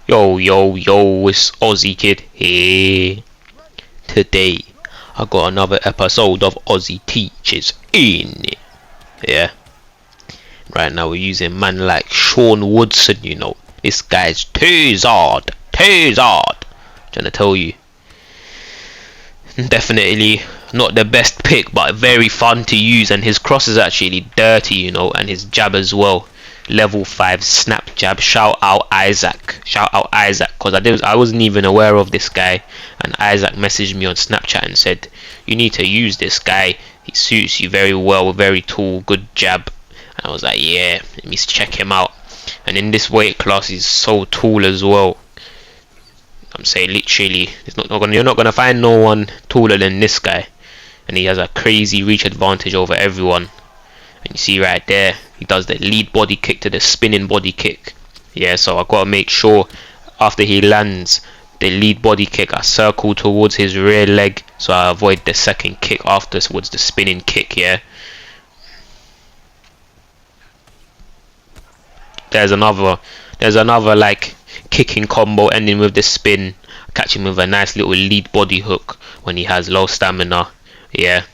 Yo, yo, yo, it's Ozzy Kid here. Today, I got another episode of Ozzy Teaches in it. Yeah. Right now, we're using man like Sean Woodson, you know. This guy's too hard. Trying to tell you. Definitely not the best pick, but very fun to use. And his cross is actually dirty, you know, and his jab as well. Level 5 snap jab. Shout out Isaac, because I wasn't even aware of this guy, and Isaac messaged me on Snapchat and said you need to use this guy, he suits you very well, very tall, good jab. And I was like, yeah, let me check him out. And in this weight class he's so tall as well. I'm saying literally you're not gonna find no one taller than this guy, and he has a crazy reach advantage over everyone. And you see right there, he does the lead body kick to the spinning body kick. Yeah, so I gotta make sure after he lands the lead body kick, I circle towards his rear leg so I avoid the second kick afterwards, the spinning kick. Yeah. There's another like kicking combo ending with the spin. Catch him with a nice little lead body hook when he has low stamina. Yeah.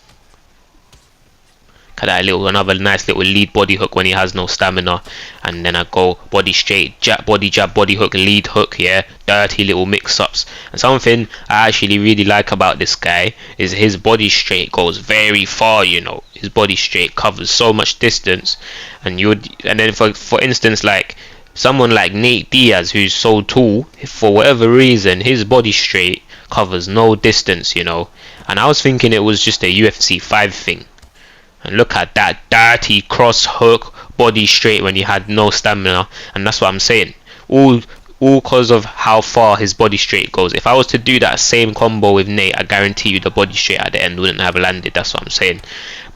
Another nice little lead body hook when he has no stamina, and then I go body straight, jab, body hook, lead hook. Yeah, dirty little mix-ups. And something I actually really like about this guy is his body straight goes very far. You know, his body straight covers so much distance, and then for instance, like someone like Nate Diaz, who's so tall, for whatever reason his body straight covers no distance. You know, and I was thinking it was just a UFC 5 thing. And look at that dirty cross hook body straight when he had no stamina. And that's what I'm saying, all because of how far his body straight goes. If I was to do that same combo with Nate, I guarantee you the body straight at the end wouldn't have landed. That's what I'm saying.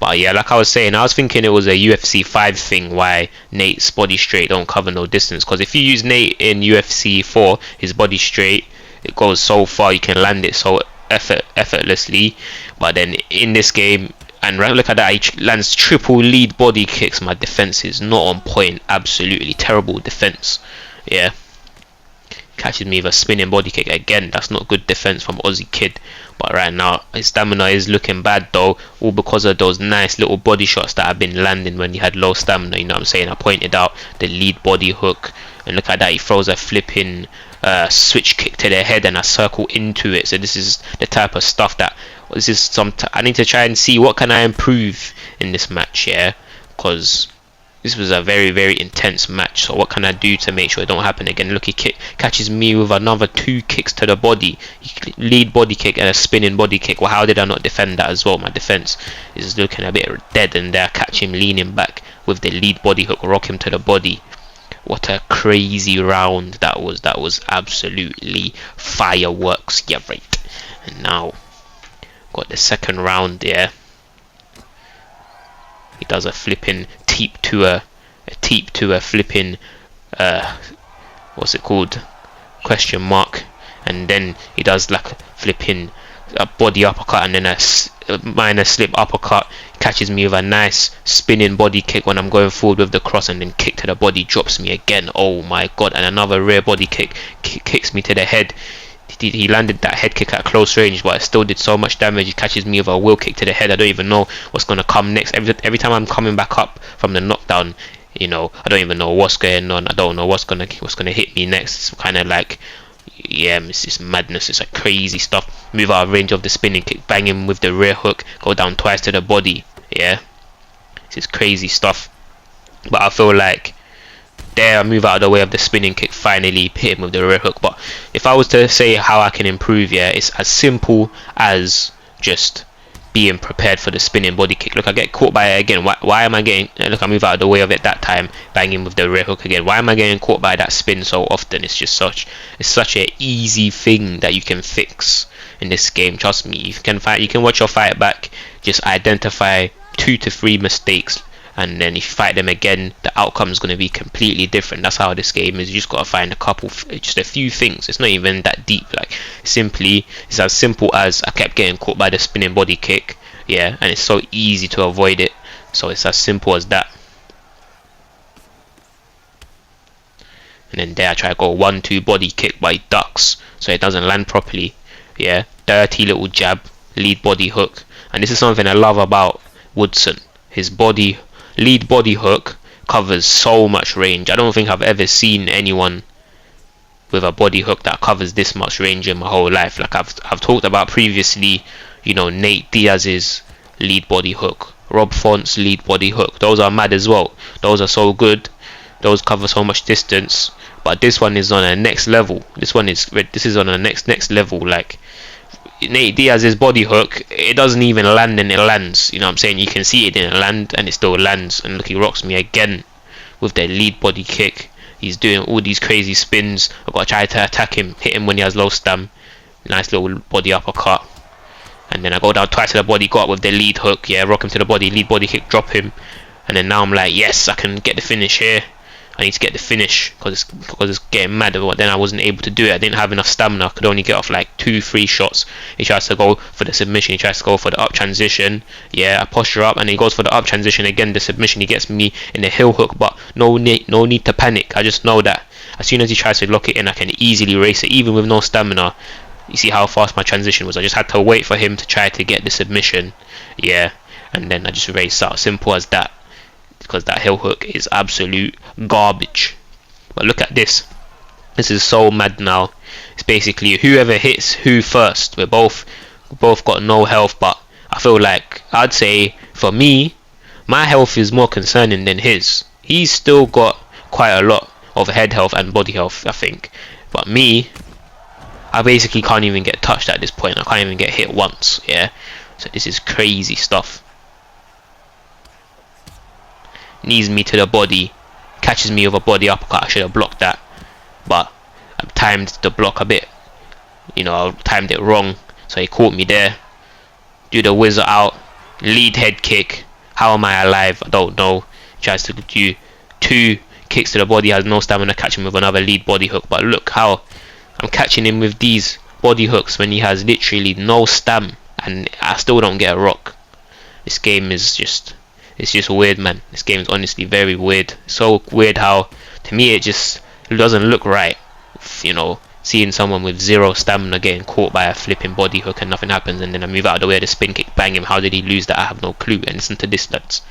But yeah, like I was saying, I was thinking it was a UFC 5 thing why Nate's body straight don't cover no distance. Because if you use Nate in UFC 4, his body straight, it goes so far, you can land it so effortlessly. But then in this game, and right, look at that, he lands triple lead body kicks. My defense is not on point. Absolutely terrible defense. Yeah. Catches me with a spinning body kick again. That's not good defense from Ozzy Kid. But right now his stamina is looking bad though, all because of those nice little body shots that I've been landing when he had low stamina. You know what I'm saying? I pointed out the lead body hook, and look at that, he throws a flipping switch kick to the head and I circle into it. So this is the type of stuff that I need to try and see what can I improve in this match. Yeah, because this was a very, very intense match. So what can I do to make sure it don't happen again? Look, he catches me with another 2 kicks to the body, lead body kick and a spinning body kick. Well, how did I not defend that as well? My defense is looking a bit dead, and there catch him leaning back with the lead body hook, rock him to the body. What a crazy round that was. That was absolutely fireworks. Yeah, right. And now got the second round there. He does a flipping teep to a flipping what's it called, question mark, and then he does like a flipping body uppercut and then a minor slip uppercut. Catches me with a nice spinning body kick when I'm going forward with the cross, and then kick to the body, drops me again. Oh my god. And another rear body kick kicks me to the head. He landed that head kick at close range, but it still did so much damage. He catches me with a wheel kick to the head. I don't even know what's going to come next. Every time I'm coming back up from the knockdown, you know, I don't even know what's going on. I don't know what's gonna hit me next. It's kind of like, yeah, it's just madness. It's like crazy stuff. Move out of range of the spinning kick, bang him with the rear hook, go down twice to the body. Yeah, this is crazy stuff. But I feel like there, I move out of the way of the spinning kick, finally hit him with the rear hook. But if I was to say how I can improve, yeah, it's as simple as just being prepared for the spinning body kick. Look, I get caught by it again. Why am I getting, look, I move out of the way of it that time, banging with the rear hook again. Why am I getting caught by that spin so often? It's just such an easy thing that you can fix in this game. Trust me, you can watch your fight back, just identify 2 to 3 mistakes, and then if you fight them again, the outcome is going to be completely different. That's how this game is. You just got to find just a few things. It's not even that deep. Like, it's as simple as I kept getting caught by the spinning body kick, yeah, and it's so easy to avoid it. So it's as simple as that. and then there I try to go 1-2 body kick, but he ducks, so it doesn't land properly. Yeah, dirty little jab, lead body hook, and this is something I love about Woodson. His lead body hook covers so much range. I don't think I've ever seen anyone with a body hook that covers this much range in my whole life. Like I've talked about previously, you know, Nate Diaz's lead body hook, Rob Font's lead body hook. Those are mad as well. Those are so good. Those cover so much distance. But this one is on a next level. This is on a next level. Like Nate Diaz's body hook, it doesn't even land and it lands. You know what I'm saying? You can see it didn't land and it still lands. And look, he rocks me again with the lead body kick. He's doing all these crazy spins. I've got to try to attack him, hit him when he has low stam. Nice little body uppercut. And then I go down twice to the body, go up with the lead hook. Yeah, rock him to the body, lead body kick, drop him. And then now I'm like, yes, I can get the finish here. I need to get the finish because it's getting mad. But then I wasn't able to do it. I didn't have enough stamina. I could only get off like 2-3 shots. He tries to go for the submission. He tries to go for the up transition. Yeah, I posture up and he goes for the up transition again. The submission, he gets me in the heel hook. But no need to panic. I just know that as soon as he tries to lock it in, I can easily race it, even with no stamina. You see how fast my transition was. I just had to wait for him to try to get the submission. Yeah, and then I just race out. Simple as that. Because that heel hook is absolute garbage. But look at this. This is so mad now. It's basically whoever hits who first. We both got no health, but I feel like I'd say for me, my health is more concerning than his. He's still got quite a lot of head health and body health, I think. But me, I basically can't even get touched at this point. I can't even get hit once. Yeah. So this is crazy stuff. Knees me to the body, catches me with a body uppercut. I should have blocked that, but I timed the block a bit, you know, I timed it wrong, so he caught me there. Do the whizzer out, lead head kick. How am I alive? I don't know. Tries to do 2 kicks to the body, has no stamina, catch him with another lead body hook. But look how I'm catching him with these body hooks when he has literally no stam, and I still don't get a rock. This game is just, it's just weird, man. This game is honestly very weird. So weird how, to me, it doesn't look right. You know, seeing someone with 0 stamina getting caught by a flipping body hook and nothing happens, and then I move out of the way of the spin kick, bang him. How did he lose that? I have no clue. And listen to this, lads.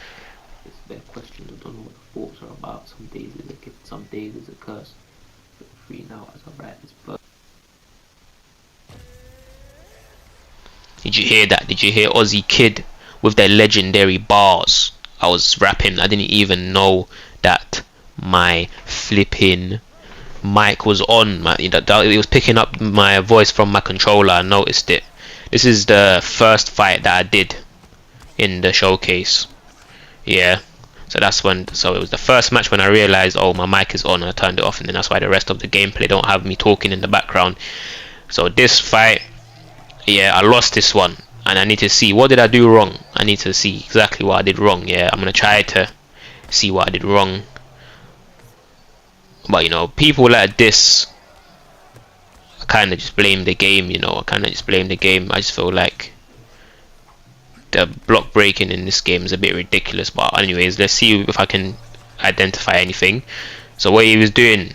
It's a bit questions. I don't know what the thoughts are about. Some days is a gift, some days is a curse. But free now as I write this book. Did you hear that? Did you hear Ozzy Kid with their legendary bars? I was rapping. I didn't even know that my flipping mic was on. It was picking up my voice from my controller. I noticed it. This is the first fight that I did in the showcase. Yeah. So that's when. So it was the first match when I realized, oh, my mic is on, and I turned it off, and then that's why the rest of the gameplay don't have me talking in the background. So this fight, yeah, I lost this one. And I need to see, what did I do wrong? I need to see exactly what I did wrong. Yeah, I'm going to try to see what I did wrong. But, you know, people like this, I kind of just blame the game, you know. I kind of just blame the game. I just feel like the block breaking in this game is a bit ridiculous. But anyways, let's see if I can identify anything. So what he was doing,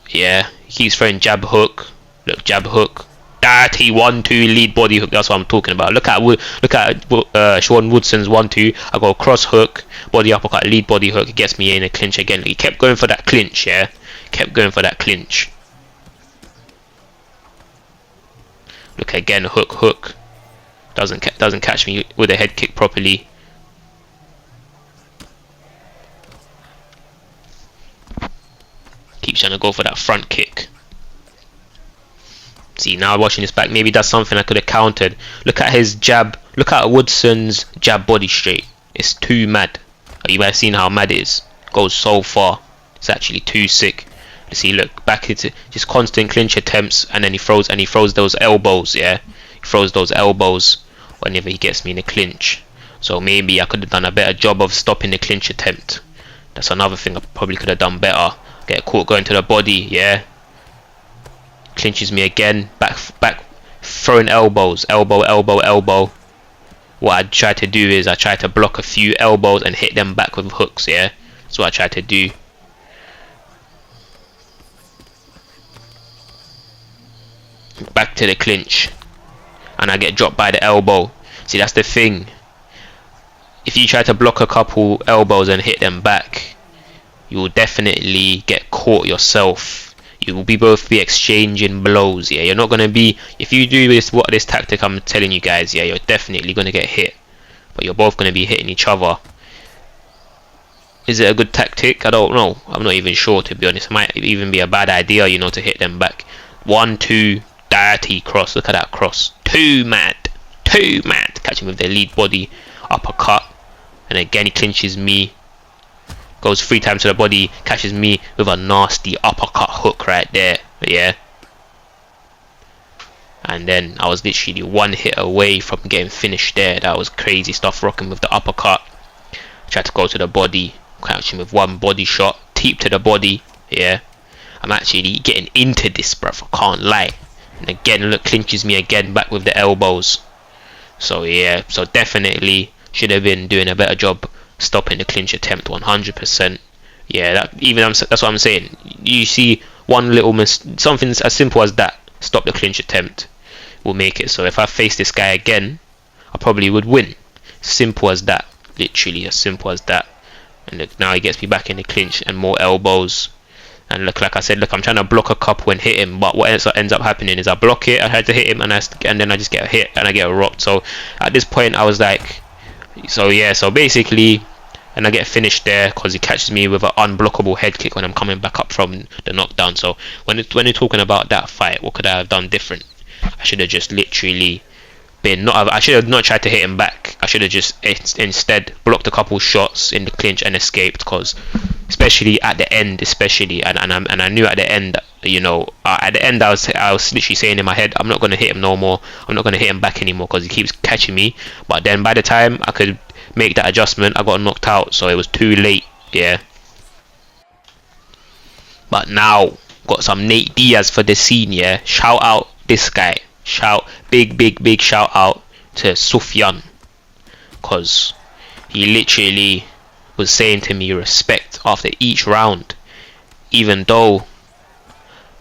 yeah, he keeps throwing jab hook. Look, jab hook. Dirty 1-2 lead body hook. That's what I'm talking about. Look at Sean Woodson's 1-2. I go cross hook, body uppercut, lead body hook. It gets me in a clinch again. He kept going for that clinch. Yeah, kept going for that clinch. Look again, hook. Doesn't catch me with a head kick properly. Keeps trying to go for that front kick. See, now watching this back, maybe that's something I could have countered. Look at his jab. Look at Woodson's jab body straight. It's too mad. You might have seen how mad it is. Goes so far. It's actually too sick. Let's see, look back into just constant clinch attempts, and then he throws those elbows. Yeah, he throws those elbows whenever he gets me in a clinch. So maybe I could have done a better job of stopping the clinch attempt. That's another thing I probably could have done better. Get caught going to the body. Yeah. Clinches me again, back, throwing elbows, elbow. What I try to do is I try to block a few elbows and hit them back with hooks. Yeah, that's what I try to do. back to the clinch, and I get dropped by the elbow. See, that's the thing. If you try to block a couple elbows and hit them back, you will definitely get caught yourself. You will both be exchanging blows. Yeah, you're not gonna be, if you do this tactic I'm telling you guys, yeah, you're definitely gonna get hit, but you're both gonna be hitting each other. Is it a good tactic? I don't know. I'm not even sure, to be honest. It might even be a bad idea, you know, to hit them back. 1, 2, dirty cross. Look at that cross. Too mad. Catch him with the lead body uppercut, and again he clinches me. Goes 3 times to the body, catches me with a nasty uppercut hook right there. Yeah. And then I was literally 1 hit away from getting finished there. That was crazy stuff, rocking with the uppercut. Tried to go to the body, catch him with 1 body shot, teep to the body. Yeah. I'm actually getting into this, bruv, I can't lie. And again, look, clinches me again, back with the elbows. So yeah, so definitely should have been doing a better job stopping the clinch attempt. 100%. Yeah, that's what I'm saying. You see one little something as simple as that, stop the clinch attempt, will make it. So if I face this guy again, I probably would win. Simple as that, literally as simple as that. And look, now he gets me back in the clinch and more elbows. And look, like I said, look, I'm trying to block a couple and hit him, but what ends up happening is I block it, I had to hit him, and then I just get hit and I get rocked. So at this point I was like, so yeah, so basically, and I get finished there because he catches me with an unblockable head kick when I'm coming back up from the knockdown. So when you're talking about that fight, what could I have done different? I should have just literally I should have not tried to hit him back. I should have just instead blocked a couple shots in the clinch and escaped, because especially at the end, and I knew at the end, you know, at the end I was literally saying in my head, I'm not going to hit him no more, I'm not going to hit him back anymore because he keeps catching me. But then by the time I could make that adjustment, I got knocked out, so it was too late. Yeah. But now got some Nate Diaz for the scene. Yeah, shout out this guy. Big shout out to Sufyan, because he literally was saying to me respect after each round, even though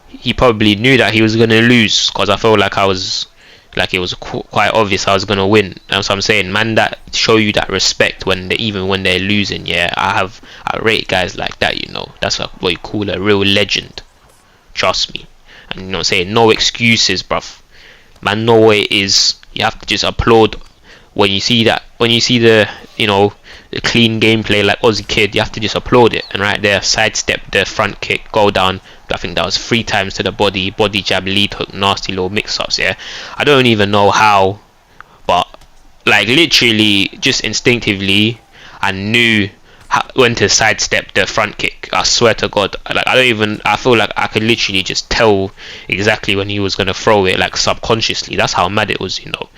he probably knew that he was gonna lose, because I felt like it was quite obvious I was gonna win. That's what I'm saying, man, that show you that respect even when they're losing. Yeah, I rate guys like that, you know. That's what you call a real legend, trust me. And you know what I'm saying, no excuses, bruv. Man, know what it is. You have to just applaud when you see the, you know, the clean gameplay like Ozzy Kid. You have to just applaud it. And right there, sidestep the front kick, go down. I think that was 3 times to the body jab, lead hook, nasty little mix-ups. Yeah, I don't even know how, but like literally just instinctively I knew when to sidestep the front kick. I swear to God, like I feel like I could literally just tell exactly when he was gonna throw it, like subconsciously. That's how mad it was, you know.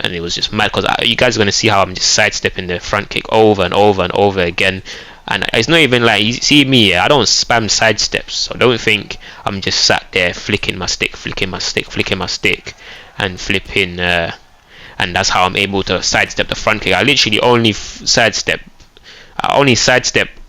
And it was just mad because you guys are gonna see how I'm just sidestepping the front kick over and over again. And it's not even like, you see me, yeah, I don't spam sidesteps, so don't think I'm just sat there flicking my stick and flipping, and that's how I'm able to sidestep the front kick. I literally only sidestep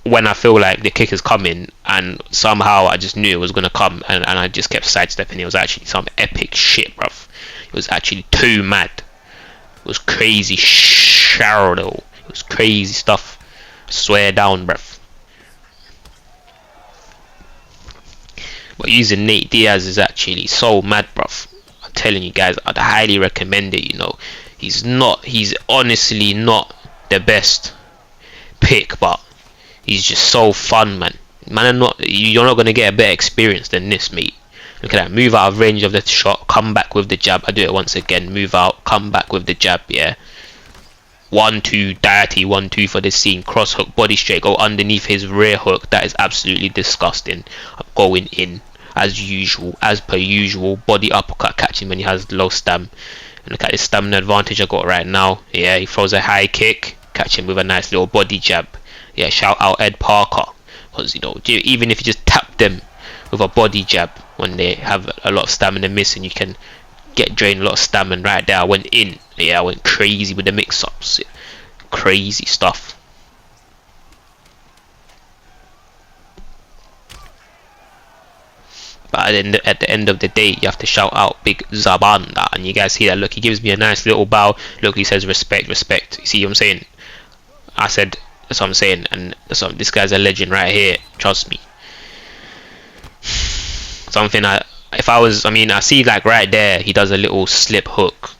when I feel like the kick is coming, and somehow I just knew it was gonna come, and I just kept sidestepping. It was actually some epic shit, bruv. It was actually too mad. It was crazy Cheryl. It was crazy stuff. Swear down, bruv. But using Nate Diaz is actually so mad, bruv. I'm telling you guys, I'd highly recommend it. You know, he's honestly not the best pick, but he's just so fun, man. You're not gonna get a better experience than this, mate. Look at that, move out of range of the shot, come back with the jab. I do it once again, move out, come back with the jab. Yeah, 1-2 dirty 1-2 for this scene. Cross hook, body straight, go underneath his rear hook. That is absolutely disgusting. I'm going in as per usual. Body uppercut, catching when he has low stam. And look at this stamina advantage I got right now. Yeah, he throws a high kick, catch him with a nice little body jab. Yeah, shout out Ed Parker, because you know, even if you just tap them with a body jab when they have a lot of stamina missing, you can drain a lot of stamina. Right there I went in. Yeah, I went crazy with the mix-ups. Crazy stuff. But at the end of the day, you have to shout out Big Zabanda, and you guys see that. Look, he gives me a nice little bow. Look, he says respect, respect. You see what I'm saying? I said, that's what I'm saying, and this guy's a legend right here. Trust me. Something I see like right there, he does a little slip hook.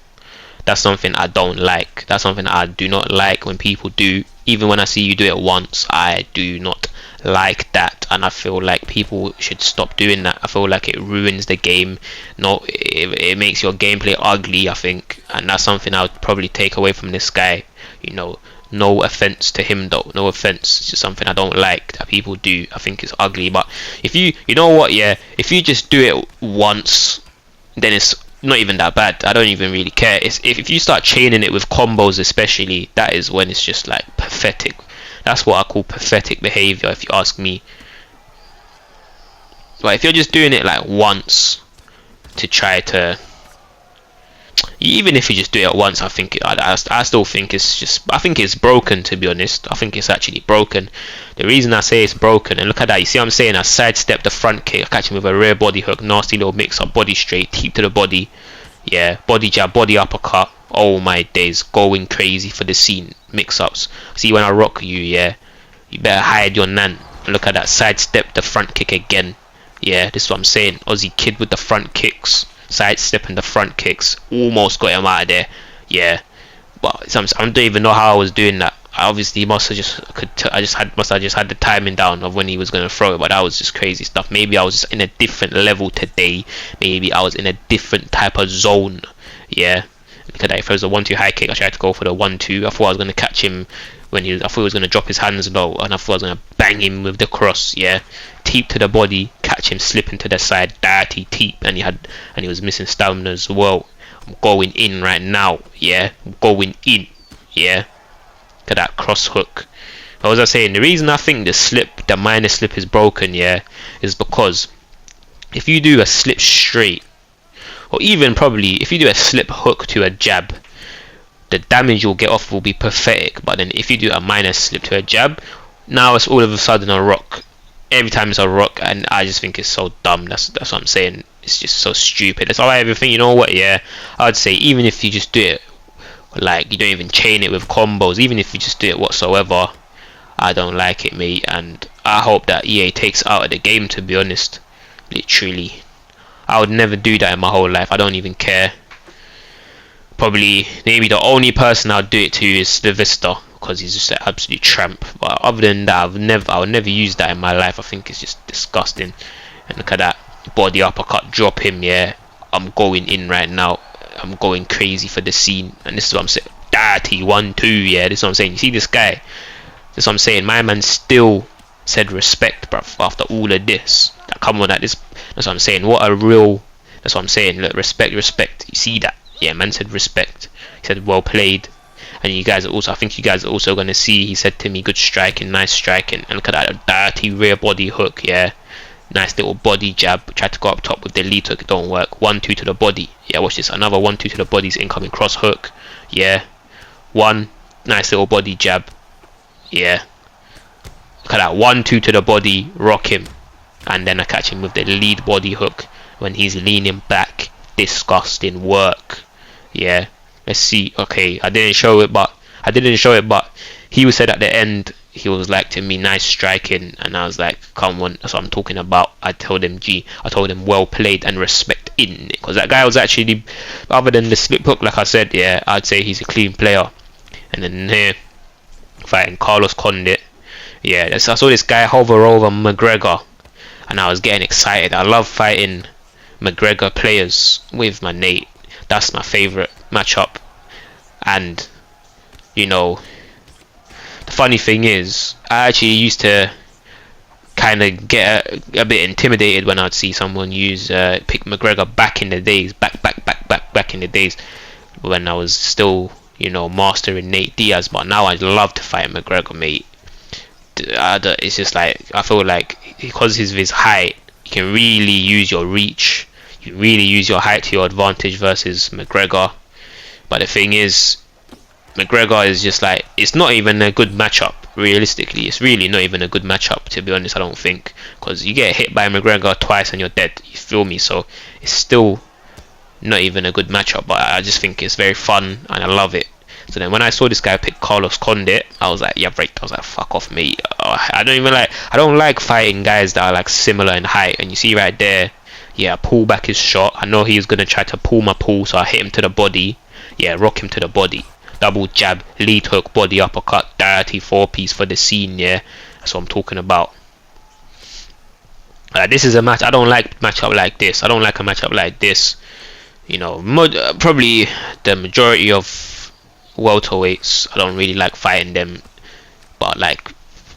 That's something I don't like. That's something I do not like when people do. Even when I see you do it once, I do not like that, and I feel like people should stop doing that. I feel like it ruins the game. No, it makes your gameplay ugly, I think, and that's something I would probably take away from this guy. You know, no offense to him though, no offense. It's just something I don't like that people do. I think it's ugly. But if you know what, yeah, if you just do it once, then it's not even that bad. I don't even really care. If you start chaining it with combos, especially, that is when it's just like pathetic. That's what I call pathetic behavior, if you ask me. But if you're just doing it like once to try to, even if you just do it once, I think I still think it's just, I think it's broken, to be honest. I think it's actually broken. The reason I say it's broken, and look at that, you see what I'm saying? I sidestep the front kick, I catch him with a rear body hook, nasty little mix up, body straight, teep to the body, yeah, body jab, body uppercut. Oh my days, going crazy for the scene mix ups. See, when I rock you, yeah, you better hide your nan. Look at that, sidestep the front kick again. Yeah, this is what I'm saying. Ozzy Kid with the front kicks, sidestepping the front kicks, almost got him out of there. Yeah, but I don't even know how I was doing that. I obviously must have just must have just had the timing down of when he was gonna throw it, but that was just crazy stuff. Maybe I was just in a different level today. Maybe I was in a different type of zone. Yeah. Look at that. If it was a 1-2 high kick, I tried to go for the 1-2. I thought I was gonna catch him when I thought he was gonna drop his hands low, and I thought I was gonna bang him with the cross. Yeah, teep to the body, catch him slipping to the side, dirty teep, and he was missing stamina as well. I'm going in right now. Yeah, I'm going in. Yeah, look at that cross hook. What was I saying? The reason I think the minor slip is broken, yeah, is because if you do a slip straight, or even probably if you do a slip hook to a jab, the damage you'll get off will be pathetic. But then if you do a minor slip to a jab, now it's all of a sudden a rock. Every time it's a rock, and I just think it's so dumb. That's what I'm saying. It's just so stupid. That's all I ever think. You know what? Yeah, I'd say even if you just do it like you don't even chain it with combos, even if you just do it whatsoever, I don't like it, mate. And I hope that EA takes it out of the game, to be honest. Literally, I would never do that in my whole life. I don't even care. Probably maybe the only person I'll do it to is the Vista, because he's just an absolute tramp. But other than that, I would never use that in my life. I think it's just disgusting. And look at that body uppercut, drop him. Yeah, I'm going in right now. I'm going crazy for the scene, and this is what I'm saying. Dirty 1-2. Yeah, this is what I'm saying. You see this guy? This is what I'm saying. My man still said respect, bruv, after all of this. Come on, that's what I'm saying. What a real. That's what I'm saying. Look, respect. You see that? Yeah, man said respect. He said well played. And you guys are also, I think you guys are also going to see, he said to me, good striking, nice striking. And look at that, a dirty rear body hook. Yeah, nice little body jab. Tried to go up top with the lead hook, it don't work. 1-2 to the body. Yeah, watch this, another 1-2 to the body's incoming cross hook. Yeah, one nice little body jab. Yeah, look at that, 1-2 to the body, rock him, and then I catch him with the lead body hook when he's leaning back. Disgusting work. Yeah, let's see. Okay, I didn't show it, but he said at the end, he was like to me, nice striking, and I was like, come on, that's what I'm talking about. I told him well played and respect in it, because that guy was actually, other than the slip hook, like I said, yeah, I'd say he's a clean player. And then here, fighting Carlos Condit. Yeah, I saw this guy hover over McGregor, and I was getting excited. I love fighting McGregor players with my Nate. That's my favorite matchup. And you know, the funny thing is, I actually used to kind of get a bit intimidated when I'd see someone use pick McGregor back in the days, back in the days when I was still, you know, mastering Nate Diaz. But now I'd love to fight McGregor, mate. It's just like, I feel like because of his height, you can really use your reach, you can really use your height to your advantage versus McGregor. But the thing is, McGregor is just like, it's not even a good matchup. Realistically, it's really not even a good matchup, to be honest. I don't think, because you get hit by McGregor twice and you're dead. You feel me? So it's still not even a good matchup. But I just think it's very fun and I love it. So then when I saw this guy pick Carlos Condit, I was like, yeah, right. I was like, fuck off, mate. I don't like fighting guys that are like similar in height. And you see right there, yeah, pull back his shot. I know he's gonna try to pull my pull, so I hit him to the body. Yeah, rock him to the body. Double jab, lead hook, body uppercut, dirty 4-piece for the scene. Yeah, that's what I'm talking about. This is a match. I don't like matchup like this. I don't like a matchup like this. You know, probably the majority of welterweights, I don't really like fighting them. But like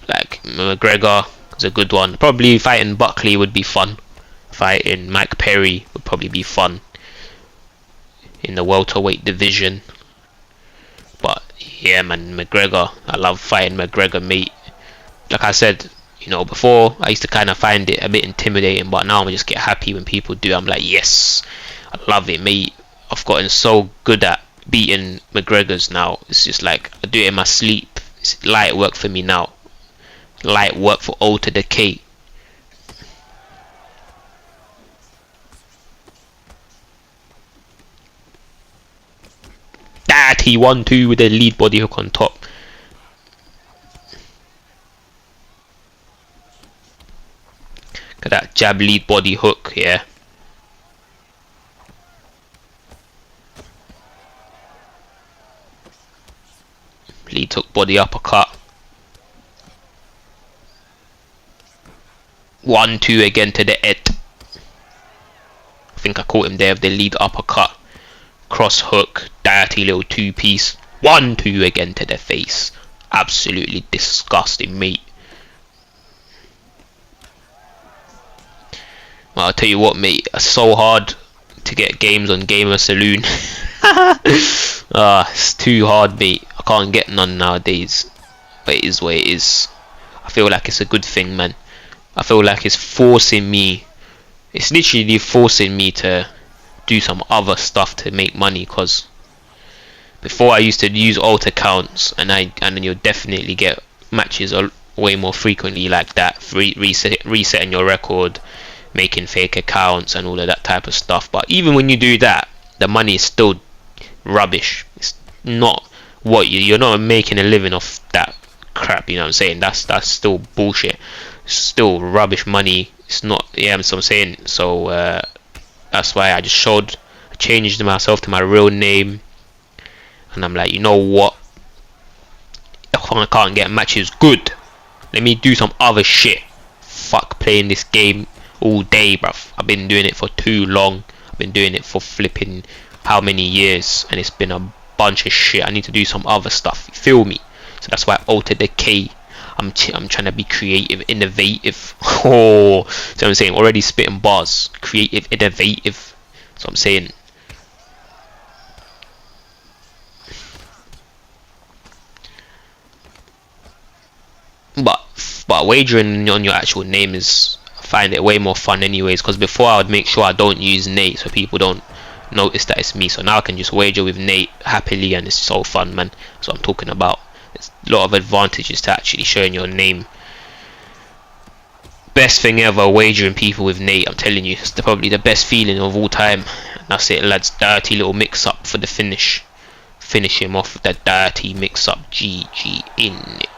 McGregor is a good one. Probably fighting Buckley would be fun. Fighting Mike Perry would probably be fun in the welterweight division. But yeah, man, McGregor, I love fighting McGregor, mate. Like I said, you know, before I used to kind of find it a bit intimidating, but now I just get happy when people do. I'm like, yes, I love it, mate. I've gotten so good at beating McGregor's now. It's just like I do it in my sleep. It's light work for me now. Light work for Alter Decay. That he 1-2 with a lead body hook on top. Look at that jab lead body hook, yeah. Lead hook body uppercut. 1-2 again to the head. I think I caught him there with the lead uppercut. Cross hook, dirty little 2-piece. 1-2 again to the face. Absolutely disgusting, mate. Well, I'll tell you what, mate. It's so hard to get games on GamerSaloon. It's too hard, mate. I can't get none nowadays. But it is what it is. I feel like it's a good thing, man. I feel like it's forcing me. It's literally forcing me to do some other stuff to make money, because before I used to use alt accounts and then you'll definitely get matches way more frequently like that, resetting your record, making fake accounts and all of that type of stuff. But even when you do that, the money is still rubbish. It's not what you're not making a living off that crap, you know what I'm saying? That's still bullshit. It's still rubbish money. It's not, yeah, that's what I'm saying. So that's why I just changed myself to my real name, and I'm like, you know what, I can't get matches good, let me do some other shit. Fuck playing this game all day, bruv. I've been doing it for too long. I've been doing it for flipping how many years, and it's been a bunch of shit. I need to do some other stuff, you feel me? So that's why I altered the K. I'm trying to be creative, innovative. Oh, so I'm saying, already spitting bars. Creative, innovative. That's what I'm saying. But wagering on your actual name is, I find it way more fun anyways, because before I would make sure I don't use Nate so people don't notice that it's me. So now I can just wager with Nate happily, and it's so fun, man. That's what I'm talking about. There's a lot of advantages to actually showing your name. Best thing ever, wagering people with Nate. I'm telling you, it's probably the best feeling of all time. That's it, lads. Dirty little mix up for the finish. Finish him off with that dirty mix up. GG in it.